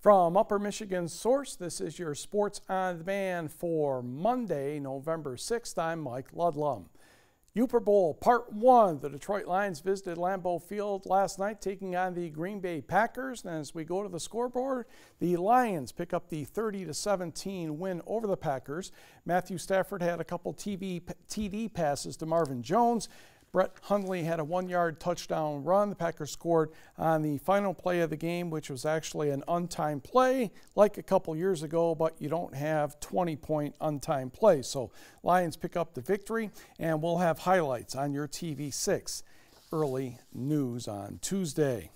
From Upper Michigan's Source, this is your Sports on Demand for Monday, November 6th. I'm Mike Ludlum. Uper Bowl Part 1. The Detroit Lions visited Lambeau Field last night, taking on the Green Bay Packers. And as we go to the scoreboard, the Lions pick up the 30-17 win over the Packers. Matthew Stafford had a couple TD passes to Marvin Jones. Brett Hundley had a 1-yard touchdown run. The Packers scored on the final play of the game, which was actually an untimed play, like a couple years ago, but you don't have 20-point untimed plays. So Lions pick up the victory, and we'll have highlights on your TV6 early news on Tuesday.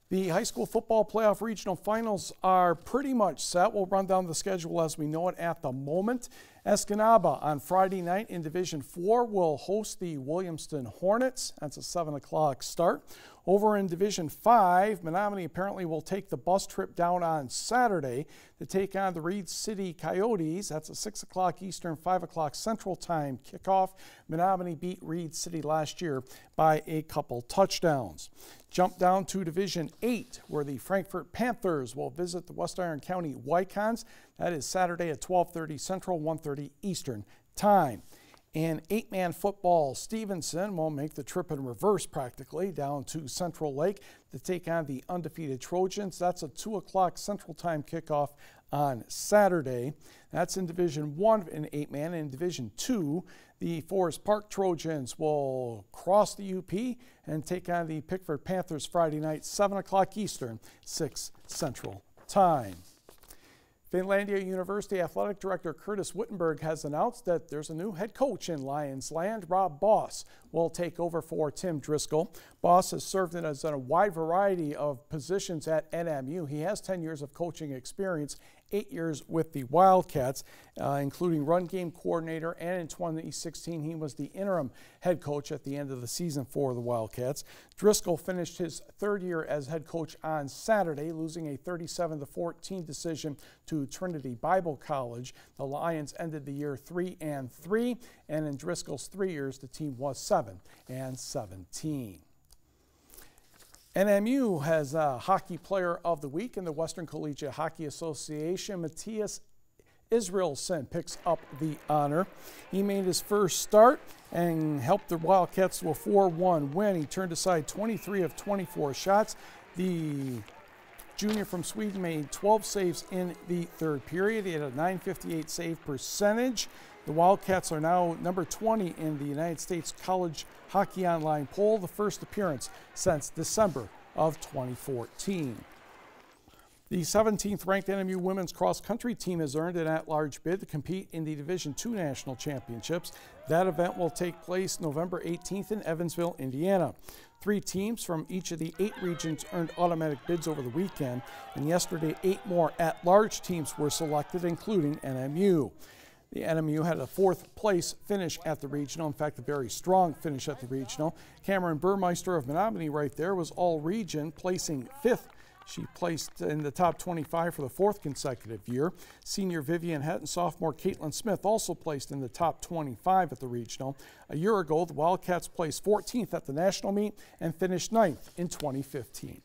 The high school football playoff regional finals are pretty much set. We'll run down the schedule as we know it at the moment. Escanaba on Friday night in Division 4 will host the Williamston Hornets. That's a 7 o'clock start. Over in Division 5, Menominee apparently will take the bus trip down on Saturday to take on the Reed City Coyotes. That's a 6 o'clock Eastern, 5 o'clock Central Time kickoff. Menominee beat Reed City last year by a couple touchdowns. Jump down to Division 8, where the Frankfort Panthers will visit the West Iron County Wycons. That is Saturday at 12:30 Central, 1:30 Eastern Time. In 8-man football, Stevenson will make the trip in reverse practically down to Central Lake to take on the undefeated Trojans. That's a 2 o'clock Central Time kickoff on Saturday. That's in Division 1 in 8-man. In Division 2, the Forest Park Trojans will cross the UP and take on the Pickford Panthers Friday night, 7 o'clock Eastern, 6 Central Time. Finlandia University Athletic Director Curtis Wittenberg has announced that there's a new head coach in Lions Land. Rob Boss will take over for Tim Driscoll. Boss has served in a wide variety of positions at NMU. He has 10 years of coaching experience, 8 years with the Wildcats, including run game coordinator, and in 2016 he was the interim head coach at the end of the season for the Wildcats. Driscoll finished his third year as head coach on Saturday, losing a 37-14 decision to Trinity Bible College. The Lions ended the year 3-3, and in Driscoll's 3 years the team was 7-17. NMU has a Hockey Player of the Week in the Western Collegiate Hockey Association. Matthias Israelson picks up the honor. He made his first start and helped the Wildcats to a 4-1 win. He turned aside 23 of 24 shots. The junior from Sweden made 12 saves in the third period. He had a .958 save percentage. The Wildcats are now number 20 in the United States College Hockey Online poll, the first appearance since December of 2014. The 17th ranked NMU women's cross country team has earned an at-large bid to compete in the Division II National Championships. That event will take place November 18th in Evansville, Indiana. 3 teams from each of the 8 regions earned automatic bids over the weekend, and yesterday 8 more at-large teams were selected, including NMU. The NMU had a 4th place finish at the regional. In fact, a very strong finish at the regional. Cameron Burmeister of Menominee right there was all region, placing 5th. She placed in the top 25 for the 4th consecutive year. Senior Vivian Hett and sophomore Caitlin Smith also placed in the top 25 at the regional. A year ago, the Wildcats placed 14th at the national meet and finished 9th in 2015.